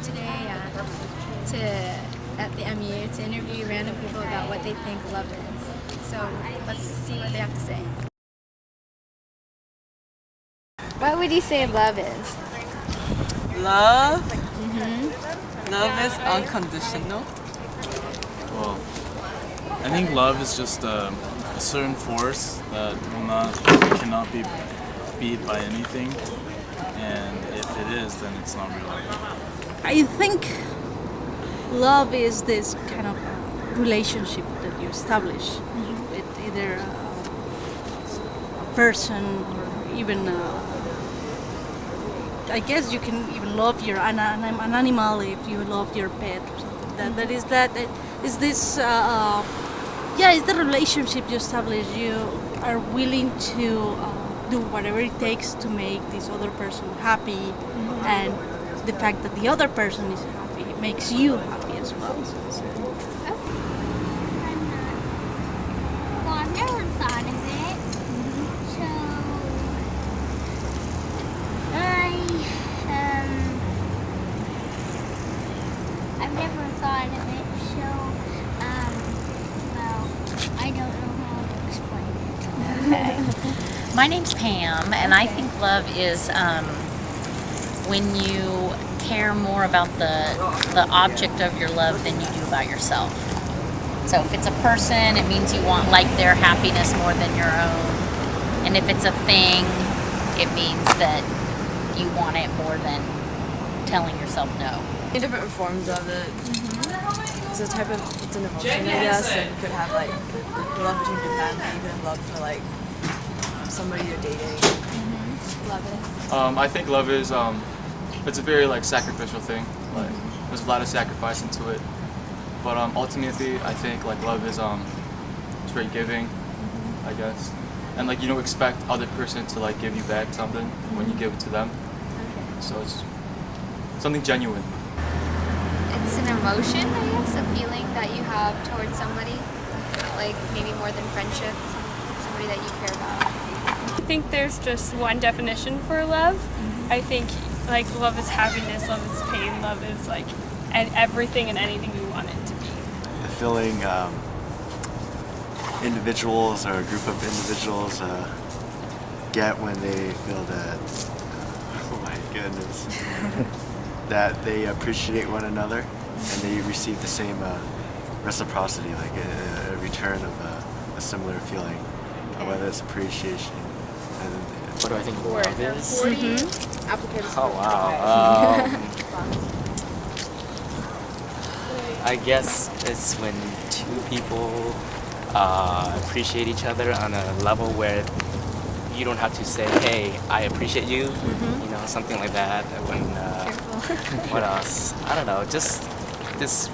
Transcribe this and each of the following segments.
today at the MU to interview random people about what they think love is. So let's see what they have to say. What would you say love is? Love? Love is unconditional. Well, I think love is just a certain force that cannot be beat by anything, and if it is, then it's not real love. I think love is this kind of relationship that you establish with either a person or even I guess you can even love an animal if you love your pet or something. Is this it's the relationship you establish. You are willing to do whatever it takes to make this other person happy, and the fact that the other person is happy makes you happy as well. Well, I've never thought of it. So, I've never thought of it. So, well, I don't know how to explain it. Okay. My name's Pam, and I think love is when you care more about the object of your love than you do about yourself. So if it's a person, it means you want their happiness more than your own. And if it's a thing, it means that you want it more than telling yourself no. Different forms of it. It's an emotion, I guess, and you could have love between your family, you could have love for somebody you're dating. Love is. I think love is it's a very sacrificial thing. There's a lot of sacrifice into it, but ultimately I think love is it's very giving, I guess, and you don't expect other person to give you back something when you give it to them. So it's something genuine. It's an emotion, I guess, a feeling that you have towards somebody, maybe more than friendship, somebody that you care about. I think there's just one definition for love. I think love is happiness, love is pain, love is and everything and anything you want it to be. The feeling individuals or a group of individuals get when they feel that, oh my goodness, that they appreciate one another and they receive the same reciprocity, a return of a similar feeling, whether it's appreciation. What do I think love is? Oh wow. I guess it's when two people appreciate each other on a level where you don't have to say, "Hey, I appreciate you," something like that. When what else? I don't know. Just this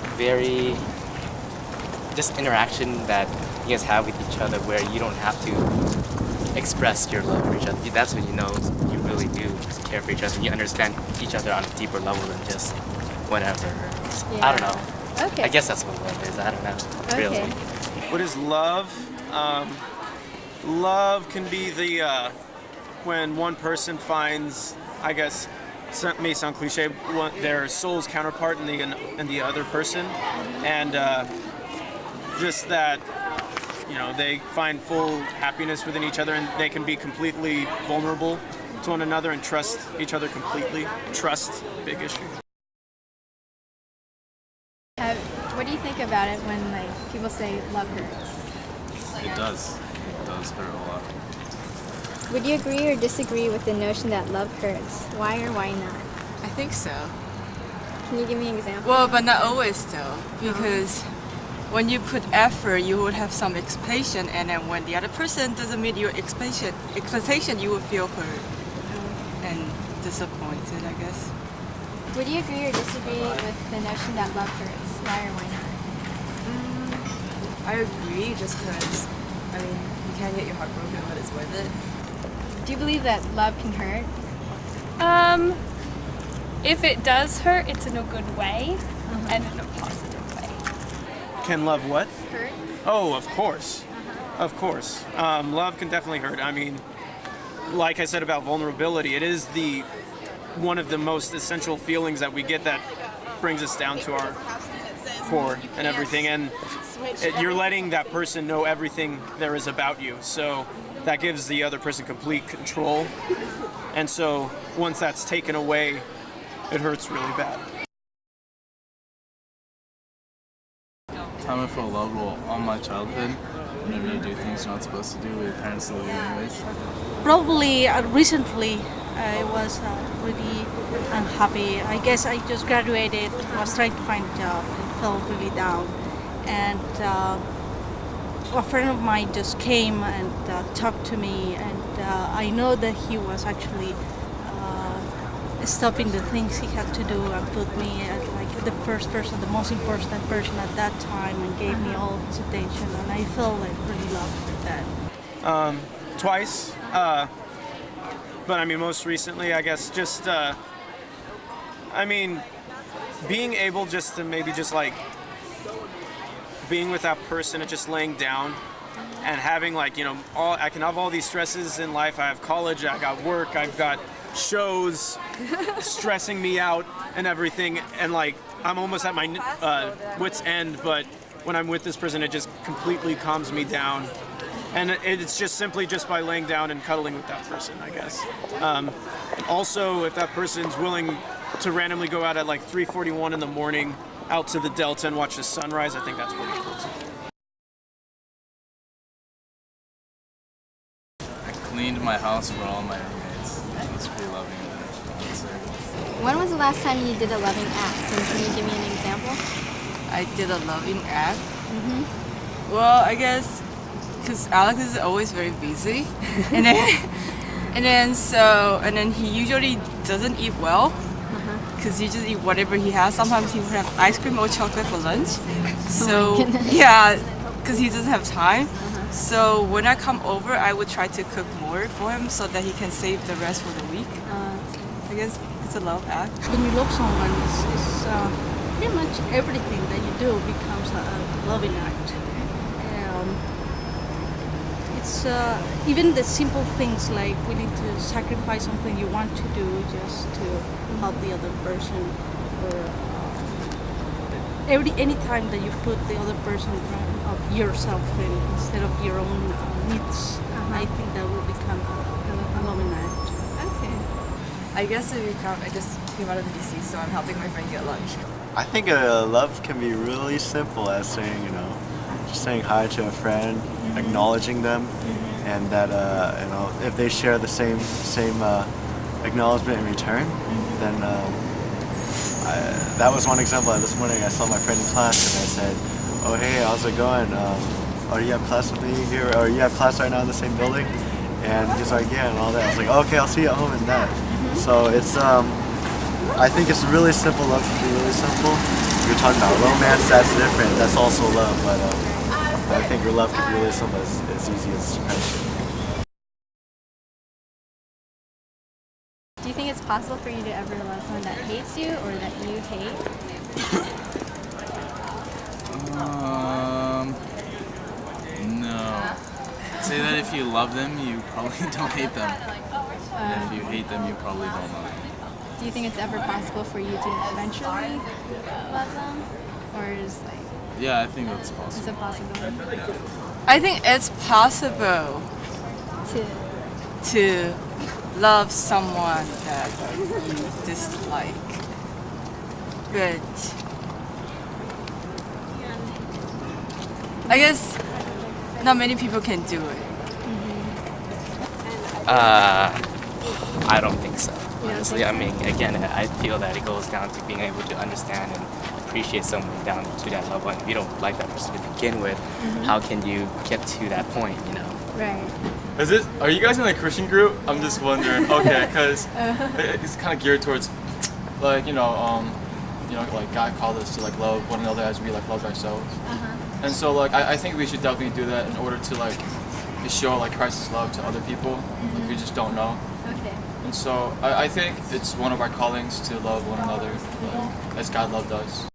interaction that you guys have with each other, where you don't have to express your love for each other. That's when you know you really do care for each other. You understand each other on a deeper level than just whatever. I don't know. Okay. I guess that's what love is. I don't know. Really. What is love? Love can be when one person finds, I guess, it may sound cliche, their soul's counterpart in the other person, and just that. They find full happiness within each other, and they can be completely vulnerable to one another and trust each other completely. Trust, big issue. What do you think about it when people say love hurts? It does. It does hurt a lot. Would you agree or disagree with the notion that love hurts? Why or why not? I think so. Can you give me an example? Well, but not always though, because when you put effort, you would have some expectation, and then when the other person doesn't meet your expectation, you will feel hurt and disappointed, I guess. Would you agree or disagree with the notion that love hurts? Why or why not? I agree, just because, you can get your heart broken, but it's worth it. Do you believe that love can hurt? If it does hurt, it's in a good way and in a positive way. Can love what? Hurt? Oh, of course. Of course. Love can definitely hurt. Like I said about vulnerability, it is one of the most essential feelings that we get that brings us down to our core and everything, and you're letting that person know everything there is about you. So that gives the other person complete control. And so once that's taken away, it hurts really bad. Time I felt loved, well, all my childhood, whenever you do things you're not supposed to do, your parents love you anyways. Probably recently I was really unhappy. I guess I just graduated, was trying to find a job and felt really down. And a friend of mine just came and talked to me, and I know that he was actually stopping the things he had to do and put me at like the first person, the most important person at that time, and gave me all his attention, and I felt like really loved for that. Twice, but I mean most recently, I guess just I mean being able just to maybe just like being with that person and just laying down and having like, you know, I can have all these stresses in life. I have college, I got work, I've got shows stressing me out and everything, and like I'm almost at my wit's end, but when I'm with this person it just completely calms me down, and it's just simply just by laying down and cuddling with that person, I guess. Also, if that person's willing to randomly go out at like 3:41 in the morning out to the Delta and watch the sunrise, I think that's pretty cool too. I cleaned my house for all my roommates. It was pretty loving of them, I would say. When was the last time you did a loving act? And can you give me an example? I did a loving act. Well, I guess because Alex is always very busy, and then he usually doesn't eat well because he just eat whatever he has. Sometimes he would have ice cream or chocolate for lunch. So yeah, because he doesn't have time. So when I come over, I would try to cook more for him so that he can save the rest for the week. I guess it's a love act. When you love someone, it's pretty much everything that you do becomes a loving act. It's even the simple things like willing to sacrifice something you want to do just to help the other person, or any time that you put the other person in front of yourself instead of your own needs, I think that will become a loving act. Okay. I guess I just came out of DC, so I'm helping my friend get lunch. I think love can be really simple, as saying, you know, just saying hi to a friend, acknowledging them, and that you know, if they share the same acknowledgement in return, then that was one example. This morning I saw my friend in class and I said, "Oh hey, how's it going? Oh, you have class with me here? Or you have class right now in the same building?" And he's like, "Yeah," and all that. I was like, "Okay, I'll see you at home," and that. So it's I think it's really simple. Love can be really simple. You're talking about romance, that's different. That's also love, but I think your love can be really simple. It's easy as friendship. Do you think it's possible for you to ever love someone that hates you or that you hate? No. Say that if you love them, you probably don't hate them. And if you hate them, you probably don't love them. Do you think it's ever possible for you to eventually love them? Or is like... Yeah, I think that's Is possible. it possible? I think it's possible to love someone that you dislike, but I guess not many people can do it. I don't think so. Honestly, I mean, again, I feel that it goes down to being able to understand and appreciate someone down to that level. And if you don't like that person to begin with, how can you get to that point, you know? Right. Are you guys in a Christian group? I'm just wondering. Okay, because it's kind of geared towards, like, like God called us to like love one another as we like love ourselves. And so like I think we should definitely do that in order to like to show like Christ's love to other people who just don't know. Okay. And so I think it's one of our callings to love one another as God loved us.